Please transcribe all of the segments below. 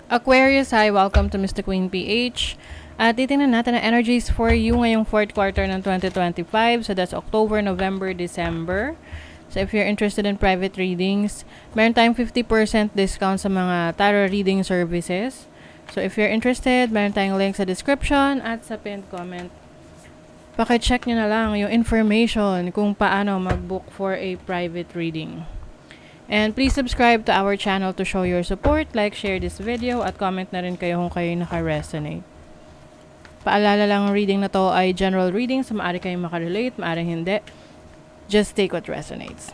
Aquarius, hi! Welcome to Mr. Queen PH. At titingnan natin ang energies for you ngayong fourth quarter ng 2025. So that's October, November, December. So if you're interested in private readings, meron tayong 50% discount sa mga tarot reading services. So if you're interested, meron tayong link sa description at sa pinned comment. Paki-check nyo na lang yung information kung paano mag-book for a private reading. And please subscribe to our channel to show your support, like, share this video, at comment na rin kayo kung kayo naka-resonate. Paalala lang, reading na to ay general reading, so maaari kayong makarelate, maaari hindi. Just take what resonates.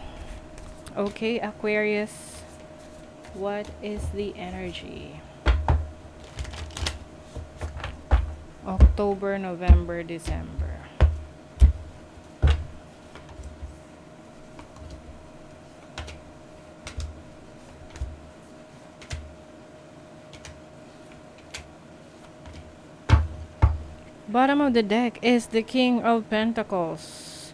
Okay, Aquarius, what is the energy? October, November, December. Bottom of the deck is the King of Pentacles.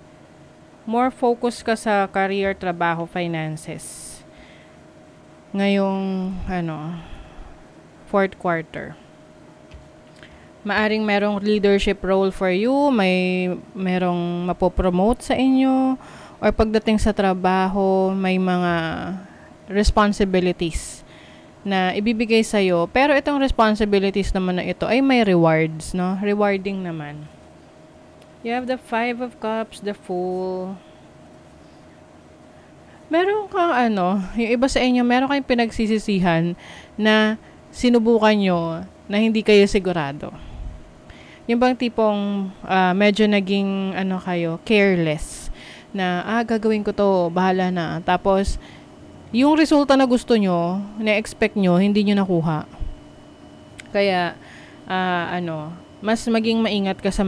More focus ka sa career, trabaho, finances. Ngayong, fourth quarter. Maaring merong leadership role for you, merong mapopromote sa inyo, or pagdating sa trabaho, may mga responsibilities na ibibigay sa'yo. Pero itong responsibilities naman na ito ay may rewards, no? Rewarding naman. You have the Five of Cups, the Fool. Meron kang yung iba sa inyo, meron kayong pinagsisisihan na sinubukan nyo na hindi kayo sigurado. Yung bang tipong medyo naging kayo, careless. Na, gagawin ko to, bahala na. Tapos, yung resulta na gusto nyo, na-expect nyo, hindi nyo nakuha. Kaya, mas maging maingat ka sa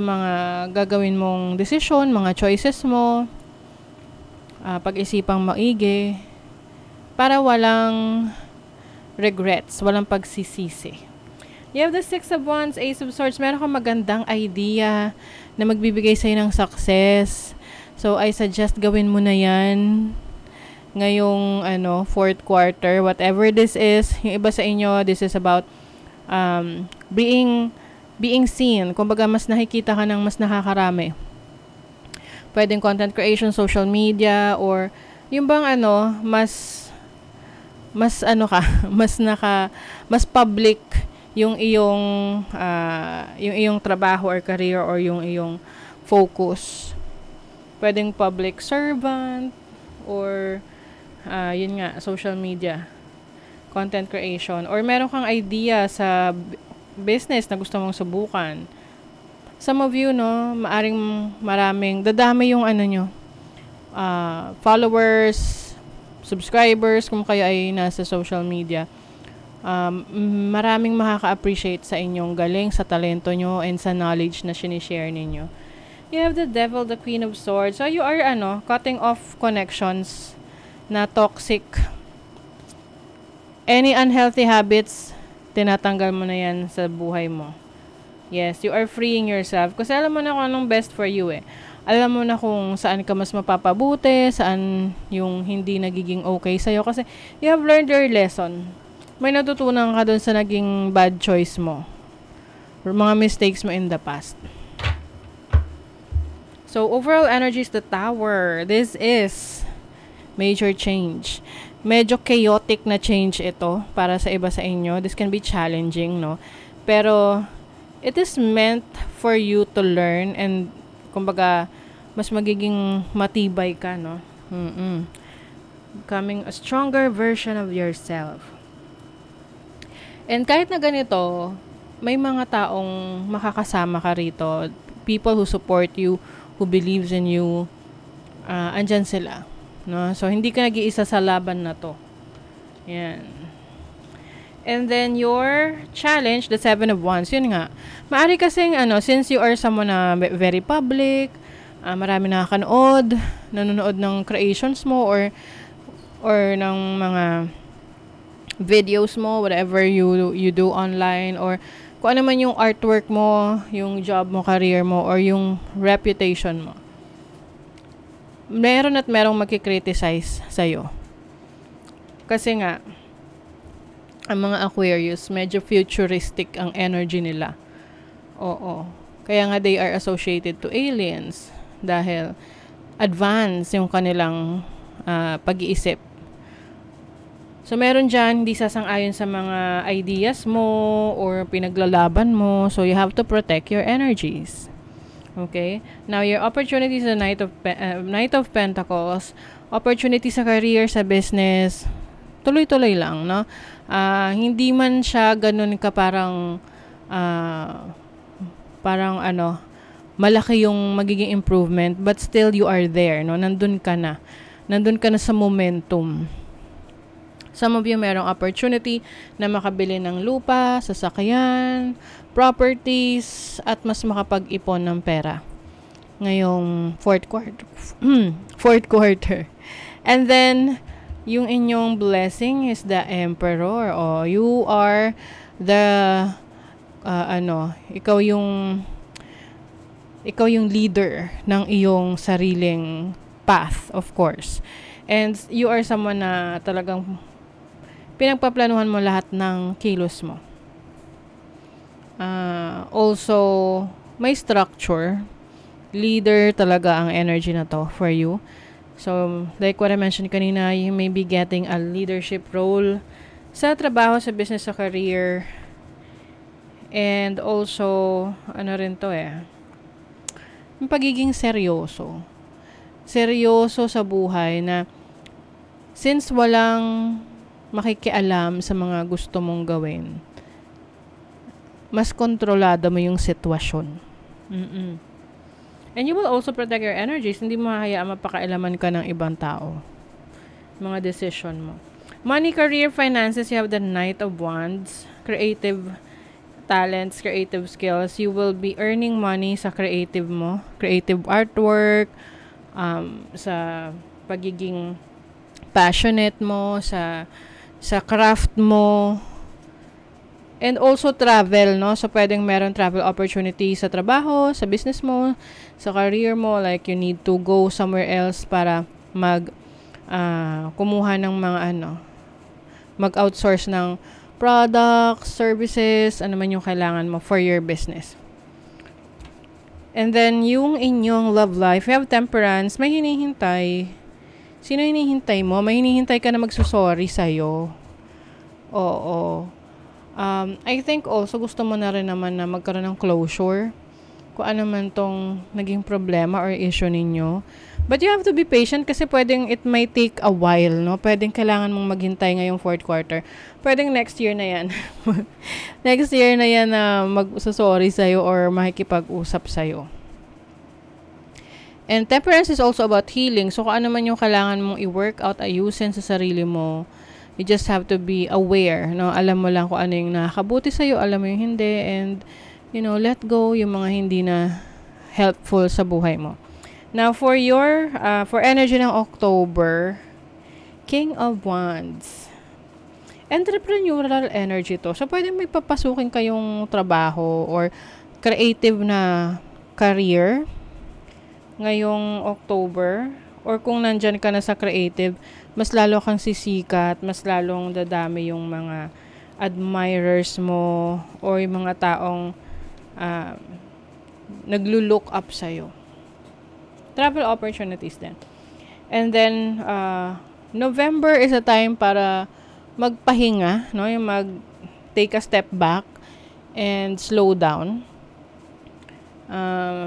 mga gagawin mong desisyon, mga choices mo, pag-isipang maigi, para walang regrets, walang pagsisisi. You have the Six of Wands, Ace of Swords. Meron kang magandang idea na magbibigay sa'yo ng success. So, I suggest gawin mo na yan ngayong fourth quarter, whatever this is. Yung iba sa inyo, this is about being seen. Kumbaga, mas nakikita ka ng mas nakakarami. Pwedeng content creation, social media, or yung bang mas mas public yung iyong trabaho or career, or yung iyong focus. Pwedeng public servant, or yun nga, social media, content creation, or meron kang idea sa business na gusto mong subukan. Some of you, maaring maraming, dadami yung followers, subscribers, kung kayo ay nasa social media. Maraming makaka-appreciate sa inyong galing, sa talento nyo, and sa knowledge na sinishare ninyo. You have the Devil, the Queen of Swords. So, you are, cutting off connections na toxic. Any unhealthy habits, tinatanggal mo na yan sa buhay mo. Yes, you are freeing yourself. Kasi alam mo na kung anong best for you eh. Alam mo na kung saan ka mas mapapabuti, saan yung hindi nagiging okay sa'yo. Kasi you have learned your lesson. May natutunan ka dun sa naging bad choice mo, or mga mistakes mo in the past. So, overall energy is the Tower. This is major change. Medyo chaotic na change ito para sa iba sa inyo. This can be challenging, no? Pero, it is meant for you to learn, and, kumbaga, mas magiging matibay ka, no? Becoming a stronger version of yourself. And kahit na ganito, may mga taong makakasama ka rito. People who support you, who believes in you, andyan sila. No? So, hindi ka nag-iisa sa laban na to. Yan. And then, your challenge, the Seven of Wands, yun nga. Maari kasing, since you are someone na very public, marami nanonood ng creations mo, or ng mga videos mo, whatever you do online, or kung ano man yung artwork mo, yung job mo, career mo, or yung reputation mo. Meron at merong magkikriticize sa'yo. Kasi nga, ang mga Aquarius, medyo futuristic ang energy nila. Oo. Kaya nga they are associated to aliens dahil advance yung kanilang pag-iisip. So, meron dyan, hindi sasang-ayon sa mga ideas mo or pinaglalaban mo. So, you have to protect your energies. Okay? Now, your opportunities sa Knight of Pentacles, opportunity sa career, sa business, tuloy-tuloy lang, no? Hindi man siya ganun ka parang malaki yung magiging improvement, but still you are there, no? Nandun ka na sa momentum. Some of you merong opportunity na makabili ng lupa, sasakyan, properties, at mas makapag-ipon ng pera ngayong fourth quarter. And then, yung inyong blessing is the Emperor. You are the, ikaw yung leader ng iyong sariling path, of course. And you are someone na talagang pinagpaplanuhan mo lahat ng kilos mo. Also, may structure. Leader talaga ang energy na to for you. So, like what I mentioned kanina, you may be getting a leadership role sa trabaho, sa business, sa career. And also, yung pagiging seryoso. Seryoso sa buhay na since walang makikialam sa mga gusto mong gawin, mas kontrolado mo yung sitwasyon. And you will also protect your energies. Hindi mo hayaan mapakailaman ka ng ibang tao. Mga decision mo. Money, career, finances, you have the Knight of Wands. Creative talents, creative skills. You will be earning money sa creative mo. Creative artwork, sa pagiging passionate mo, sa craft mo, and also travel, no? So, pwedeng meron travel opportunity sa trabaho, sa business mo, sa career mo, like you need to go somewhere else para kumuha ng mga mag-outsource ng products, services, ano man yung kailangan mo for your business. And then, yung inyong love life, you have Temperance, may hinihintay. Sino hinihintay mo? May hinihintay ka na magsusorry sa'yo. Oo. I think also gusto mo na rin naman na magkaroon ng closure kung ano man tong naging problema or issue ninyo. But you have to be patient kasi pwedeng it might take a while, no? Pwedeng kailangan mong maghintay ngayong fourth quarter. Pwedeng next year na yan. Next year na yan na magsusorry sa'yo or makikipag-usap sa'yo. And Temperance is also about healing. So, kung ano man yung kailangan mong i-work out, ayusin sa sarili mo, you just have to be aware, no? Alam mo lang kung ano yung nakakabuti sa'yo, alam mo yung hindi, and, let go yung mga hindi na helpful sa buhay mo. Now, for energy ng October, King of Wands. Entrepreneurial energy to. So, pwede may papasukin kayong trabaho or creative na career ngayong October, or kung nandyan ka na sa creative, mas lalo kang sisikat, mas lalong dadami yung mga admirers mo or yung mga taong naglo-look up sa'yo. Travel opportunities din. And then, November is a time para magpahinga, no? Yung take a step back and slow down.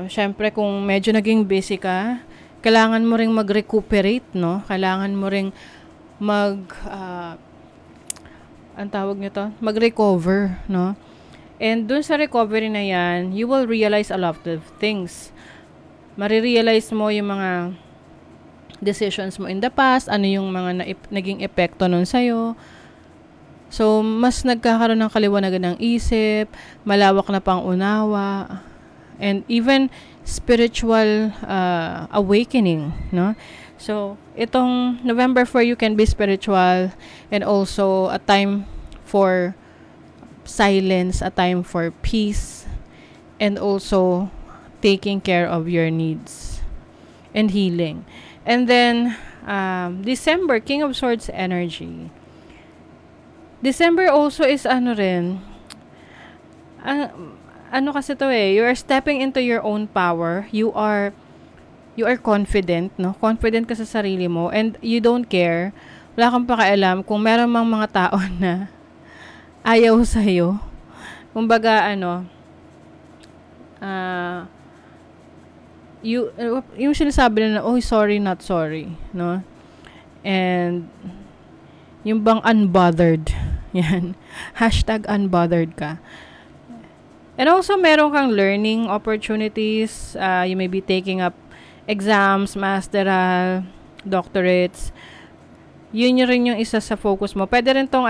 Syempre, kung medyo naging busy ka, kailangan mo ring mag-recuperate, no? Kailangan mo ring mag-recover, no? And dun sa recovery na yan, you will realize a lot of things. Marirealize mo yung mga decisions mo in the past, ano yung mga naging epekto nun sa'yo. So, mas nagkakaroon ng kaliwanagan ng isip, malawak na pang-unawa, and even spiritual awakening, no? So, itong November for you can be spiritual and also a time for silence, a time for peace, and also taking care of your needs and healing. And then, December, King of Swords energy. December also is ano rin, ah, ano kasi to eh, you are stepping into your own power. You are confident, no? Confident ka sa sarili mo and you don't care. Wala kang pakialam kung meron mang mga tao na ayaw sa'yo. Kumbaga, ano, yung sinasabi na, oh, sorry, not sorry, no? And, yung bang unbothered, yan, hashtag unbothered ka. And also, meron kang learning opportunities. You may be taking up exams, masteral, doctorates. Yun rin yung isa sa focus mo. Pwede rin tong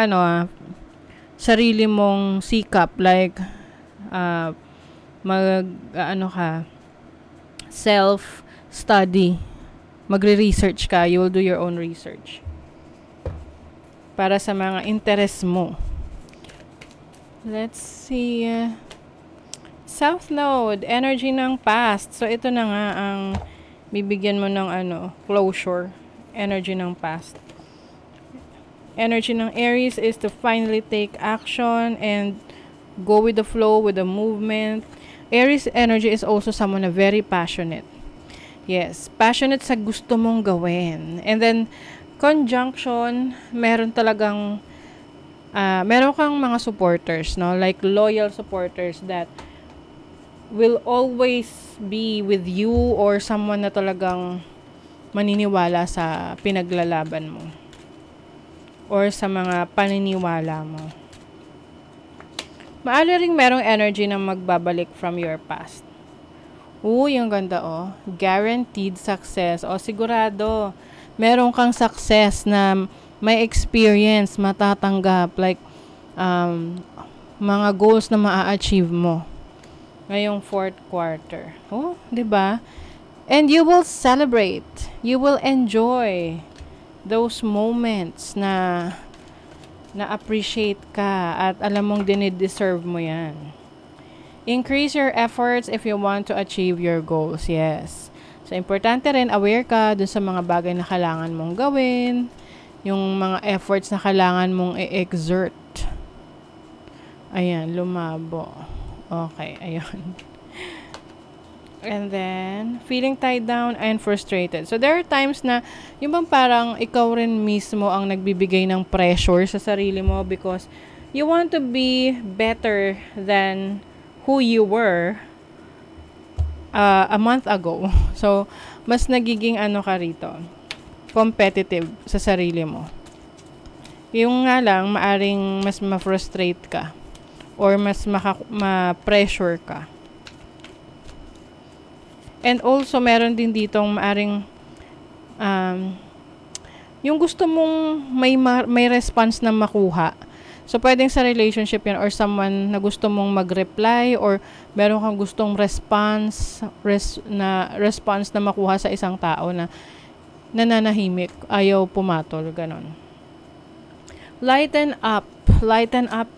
sarili mong sikap. Like, self-study. Magre-research ka. You will do your own research. Para sa mga interest mo. Let's see. South Node, energy ng past. So, ito na nga ang bibigyan mo ng closure. Energy ng past. Energy ng Aries is to finally take action and go with the flow, with the movement. Aries energy is also someone na very passionate. Yes, passionate sa gusto mong gawin. And then, conjunction, meron kang mga supporters, no? Like loyal supporters that will always be with you or someone na talagang maniniwala sa pinaglalaban mo or sa mga paniniwala mo. Maali ring merong energy na magbabalik from your past. Yung ganda Guaranteed success. Sigurado. Meron kang success na may experience, matatanggap. Like, mga goals na maa-achieve mo ngayong fourth quarter. 'di ba? And you will celebrate. You will enjoy those moments na appreciate ka at alam mong dinideserve mo 'yan. Increase your efforts if you want to achieve your goals. Yes. So, importante rin, aware ka dun sa mga bagay na kailangan mong gawin, yung mga efforts na kailangan mong i-exert. Ayan, lumabo. Okay, ayun. And then, feeling tied down and frustrated. So, there are times na, yung bang parang ikaw rin mismo ang nagbibigay ng pressure sa sarili mo because you want to be better than who you were a month ago. So, mas nagiging ka rito, competitive sa sarili mo. Yung nga lang, maaring mas ma-frustrate ka or mas ma-pressure ka. And also, meron din ditong maaring yung gusto mong may response na makuha. So, pwedeng sa relationship yan or someone na gusto mong mag-reply or meron kang gustong response na makuha sa isang tao na nananahimik, ayaw pumatol, ganon. Lighten up. Lighten up.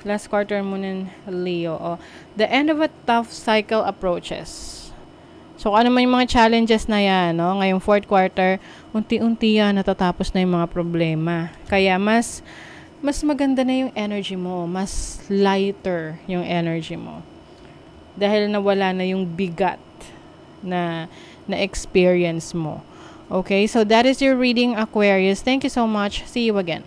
Last quarter muna, Leo. The end of a tough cycle approaches. So, ano man yung mga challenges na yan, no? Ngayong fourth quarter, unti-unti yan, natatapos na yung mga problema. Kaya, mas maganda na yung energy mo. Mas lighter yung energy mo. Dahil nawala na yung bigat na experience mo. Okay? So, that is your reading, Aquarius. Thank you so much. See you again.